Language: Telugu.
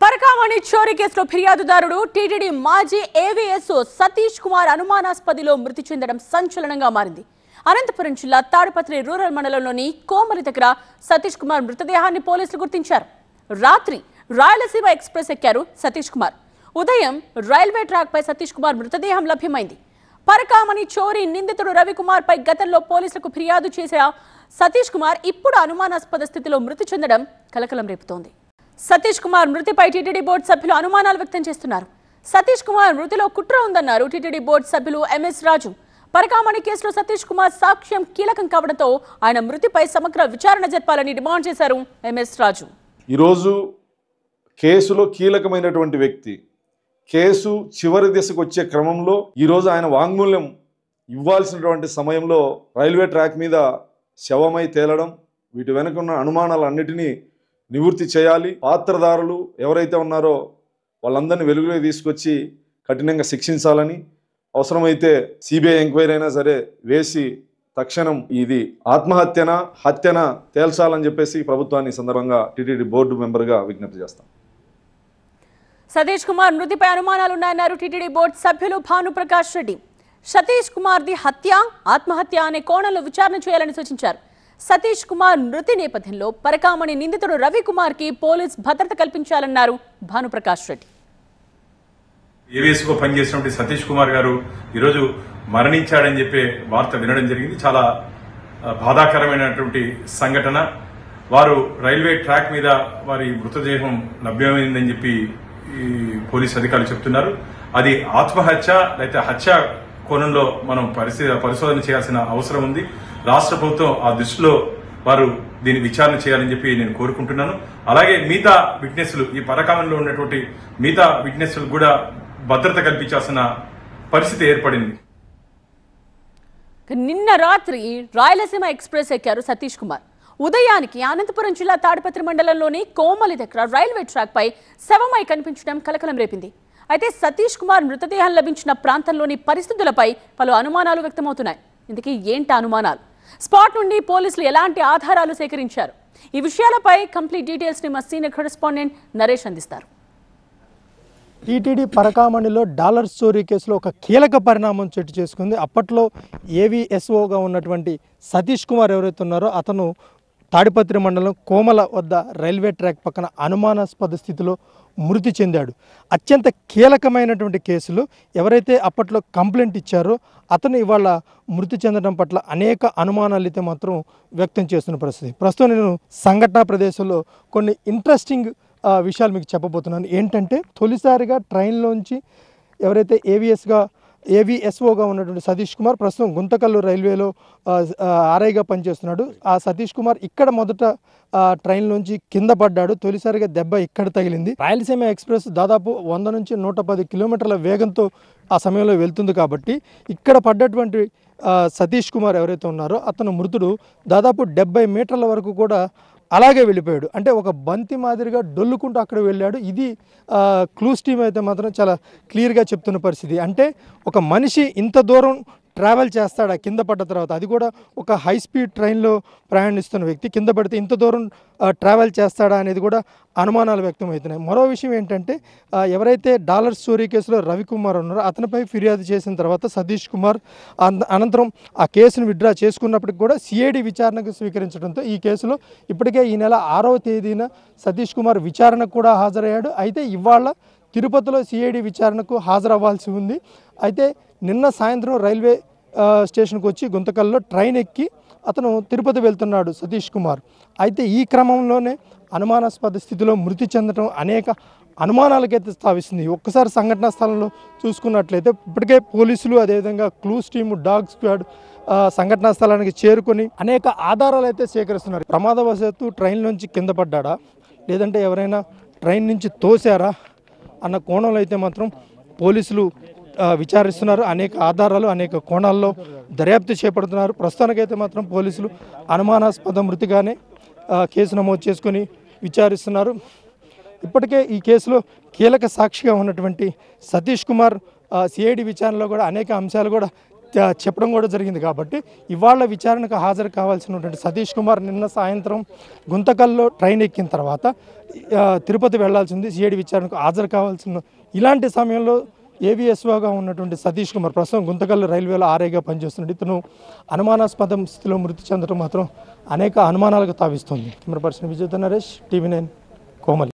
పరకామణి చోరీ కేసులో ఫిర్యాదుదారుడు టీటీడీ మాజీ ఏవీఎస్ సతీష్ కుమార్ అనుమానాస్పదిలో మృతి చెందడం సంచలనంగా మారింది. అనంతపురం జిల్లా తాడిపత్రి రూరల్ మండలంలోని కోమలి దగ్గర సతీష్ కుమార్ మృతదేహాన్ని పోలీసులు గుర్తించారు. రాత్రి రాయలసీమ ఎక్స్ప్రెస్ ఎక్కారు సతీష్ కుమార్. ఉదయం రైల్వే ట్రాక్ పై సతీష్ కుమార్ మృతదేహం లభ్యమైంది. పరకామణి చోరీ నిందితుడు రవికుమార్ పై గతంలో పోలీసులకు ఫిర్యాదు చేసిన సతీష్ కుమార్ ఇప్పుడు అనుమానాస్పద స్థితిలో మృతి చెందడం కలకలం రేపుతోంది. సతీష్ కుమార్ మృతిపై టీటీడీ బోర్డు సభ్యులు అనుమానాలు వ్యక్తం చేస్తున్నారు. సతీష్ కుమార్ మృతిలో కుట్ర ఉందన్నారు టీటీడీ బోర్డు సభ్యులు ఎంఎస్ రాజు. పరకామణి కేసులో సతీష్ కుమార్ సాక్ష్యం కీలకం కావడంతో ఆయన మృతిపై సమగ్ర విచారణ జరపాలని డిమాండ్ చేశారు ఎంఎస్ రాజు. ఈరోజు కేసులో కీలకమైనటువంటి వ్యక్తి కేసు చివరి దశకు వచ్చే క్రమంలో ఈరోజు ఆయన వాంగ్మూల్యం ఇవ్వాల్సినటువంటి సమయంలో రైల్వే ట్రాక్ మీద శవమై తేలడం, వీటి వెనుక ఉన్న అనుమానాలన్నిటినీ నివృత్తి చేయాలి. పాత్రదారులు ఎవరైతే ఉన్నారో వాళ్ళందరినీ వెలుగులోకి తీసుకొచ్చి కఠినంగా శిక్షించాలని, అవసరమైతే సిబిఐ ఎంక్వైరీ అయినా సరే వేసి తక్షణం ఇది ఆత్మహత్యన హత్యన తేల్చాలని చెప్పేసి ప్రభుత్వాన్ని సందర్భంగా టీటీడీ బోర్డు మెంబర్గా విజ్ఞప్తి చేస్తాం. సతీష్ కుమార్ మృతిపై అనుమానాలున్నాయన్నారు టీటీడీ బోర్డు సభ్యులు భానుప్రకాష్ రెడ్డి. సతీష్ కుమార్ ది హత్య ఆత్మహత్య అనే కోణంలో విచారణ చేయాలని సూచించారు. సతీష్ కుమార్ మృతి నేపథ్యంలో పరకామణి నిందితుడు రవికుమార్ కి పోలీస్ భద్రత కల్పించాలన్నారు భానుప్రకాష్ రెడ్డి. ఏవీఎస్గా పనిచేసినటువంటి సతీష్ కుమార్ గారు ఈరోజు మరణించాడని చెప్పే వార్త వినడం జరిగింది. చాలా బాధాకరమైనటువంటి సంఘటన. వారు రైల్వే ట్రాక్ మీద వారి మృతదేహం లభ్యమైందని చెప్పి ఈ పోలీసు అధికారులు చెప్తున్నారు. అది ఆత్మహత్య లేకపోతే హత్య కోణంలో మనం పరిశోధన చేయాల్సిన అవసరం ఉంది. రాష్ట్ర ప్రభుత్వం ఆ దృష్టిలో వారు దీన్ని విచారణ చేయాలని చెప్పి నేను కోరుకుంటున్నాను. అలాగే మిగతా విట్నెస్లు, ఈ పరకామణిలో ఉన్నటువంటి మిగతా విట్నెస్లు కూడా భద్రత కల్పించాల్సిన పరిస్థితి ఏర్పడింది. నిన్న రాత్రి రాయలసీమ ఎక్స్ప్రెస్ ఎక్కారు సతీష్ కుమార్. ఉదయానికి అనంతపురం జిల్లా తాడిపత్రి మండలంలోని కోమలి దగ్గర రైల్వే ట్రాక్ పై శవమై కనిపించడం కలకలం రేపింది. అయితే సతీష్ కుమార్ మృతదేహం లభించిన ప్రాంతంలోని పరిస్థితులపై పలు అనుమానాలు వ్యక్తమవుతున్నాయి. ఇందుకే ఏంటి అనుమానాలు? స్పాట్ నుండి పోలీసులు ఎలాంటి ఆధారాలు సేకరించారు? ఈ విషయాలపై కంప్లీట్ డీటెయిల్స్ ని మా సీనియర్ కరెస్పాండెంట్ నరేష్ అందిస్తారు. టీటీడీ పరకామణిలో డాలర్స్ చోరీ కేసులో ఒక కీలక పరిణామం చోటు చేసుకుంది. అప్పట్లో ఏవీఎస్ఓగా ఉన్నటువంటి సతీష్ కుమార్ ఎవరైతే ఉన్నారో అతను తాడిపత్రి మండలం కోమల వద్ద రైల్వే ట్రాక్ పక్కన అనుమానాస్పద స్థితిలో మృతి చెందాడు. అత్యంత కీలకమైనటువంటి కేసులు ఎవరైతే అప్పట్లో కంప్లైంట్ ఇచ్చారో అతను ఇవాళ మృతి చెందడం పట్ల అనేక అనుమానాలు అయితే మాత్రం వ్యక్తం చేస్తున్న పరిస్థితి. ప్రస్తుతం నేను సంఘటనా ప్రదేశంలో కొన్ని ఇంట్రెస్టింగ్ విషయాలు మీకు చెప్పబోతున్నాను. ఏంటంటే తొలిసారిగా ట్రైన్లోంచి ఎవరైతే ఏవీఎస్ఓగా ఉన్నటువంటి సతీష్ కుమార్ ప్రస్తుతం గుంతకల్లు రైల్వేలో ఆర్ఐగా పనిచేస్తున్నాడు. ఆ సతీష్ కుమార్ ఇక్కడ మొదట ట్రైన్లోంచి కింద పడ్డాడు. తొలిసారిగా దెబ్బ ఇక్కడ తగిలింది. రాయలసీమ ఎక్స్ప్రెస్ దాదాపు 100 నుంచి 110 కిలోమీటర్ల వేగంతో ఆ సమయంలో వెళ్తుంది కాబట్టి ఇక్కడ పడ్డటువంటి సతీష్ కుమార్ ఎవరైతే ఉన్నారో అతను మృతుడు దాదాపు 70 మీటర్ల వరకు కూడా అలాగే వెళ్ళిపోయాడు. అంటే ఒక బంతి మాదిరిగా డొల్లుకుంటూ అక్కడ వెళ్ళాడు. ఇది క్లూస్ టీమ్ అయితే మాత్రం చాలా క్లియర్గా చెప్తున్న పరిస్థితి. అంటే ఒక మనిషి ఇంత దూరం ట్రావెల్ చేస్తాడా కింద పడ్డ తర్వాత? అది కూడా ఒక హై స్పీడ్ ట్రైన్లో ప్రయాణిస్తున్న వ్యక్తి కింద పడితే ఇంత దూరం ట్రావెల్ చేస్తాడా అనేది కూడా అనుమానాలు వ్యక్తమవుతున్నాయి. మరో విషయం ఏంటంటే ఎవరైతే డాలర్స్ చోరీ కేసులో రవికుమార్ ఉన్నారో అతనిపై ఫిర్యాదు చేసిన తర్వాత సతీష్ కుమార్ అనంతరం ఆ కేసును విత్డ్రా చేసుకున్నప్పటికి కూడా సిఐడి విచారణకు స్వీకరించడంతో ఈ కేసులో ఇప్పటికే ఈ నెల 6వ తేదీన సతీష్ కుమార్ విచారణకు కూడా హాజరయ్యాడు. అయితే ఇవాళ తిరుపతిలో సిఐడి విచారణకు హాజరవ్వాల్సి ఉంది. అయితే నిన్న సాయంత్రం రైల్వే స్టేషన్కి వచ్చి గుంతకల్లో ట్రైన్ ఎక్కి అతను తిరుపతి వెళ్తున్నాడు సతీష్ కుమార్. అయితే ఈ క్రమంలోనే అనుమానాస్పద స్థితిలో మృతి చెందడం అనేక అనుమానాలకైతే స్థాపిస్తుంది. ఒక్కసారి సంఘటనా స్థలంలో చూసుకున్నట్లయితే ఇప్పటికే పోలీసులు అదేవిధంగా క్లూస్ టీము డాగ్ స్క్వాడ్ సంఘటనా స్థలానికి చేరుకొని అనేక ఆధారాలు అయితే సేకరిస్తున్నారు. ప్రమాదవశాత్తు ట్రైన్ నుంచి కింద పడ్డాడా లేదంటే ఎవరైనా ట్రైన్ నుంచి తోసారా అన్న కోణంలో అయితే మాత్రం పోలీసులు విచారిస్తున్నారు. అనేక ఆధారాలు అనేక కోణాల్లో దర్యాప్తు చేపడుతున్నారు. ప్రస్తుతానికైతే మాత్రం పోలీసులు అనుమానాస్పద మృతిగానే కేసు నమోదు చేసుకొని విచారిస్తున్నారు. ఇప్పటికే ఈ కేసులో కీలక సాక్షిగా ఉన్నటువంటి సతీష్ కుమార్ సిఐడి విచారణలో కూడా అనేక అంశాలు కూడా చెప్పడం కూడా జరిగింది. కాబట్టి ఇవాళ విచారణకు హాజరు కావాల్సినటువంటి సతీష్ కుమార్ నిన్న సాయంత్రం గుంతకల్లో ట్రైన్ ఎక్కిన తర్వాత తిరుపతి వెళ్లాల్సింది, సిఐడి విచారణకు హాజరు కావాల్సిన ఇలాంటి సమయంలో ఏవిఎస్ఓగా ఉన్నటువంటి సతీష్ కుమార్ ప్రస్తుతం గుంతకల్ రైల్వేలో ఆర్ఐగా పనిచేస్తున్నాడు. ఇతను అనుమానాస్పద స్థితిలో మృతి చెందడం మాత్రం అనేక అనుమానాలకు తావిస్తుంది. Camera person Vijay Naresh, TV9 Komali.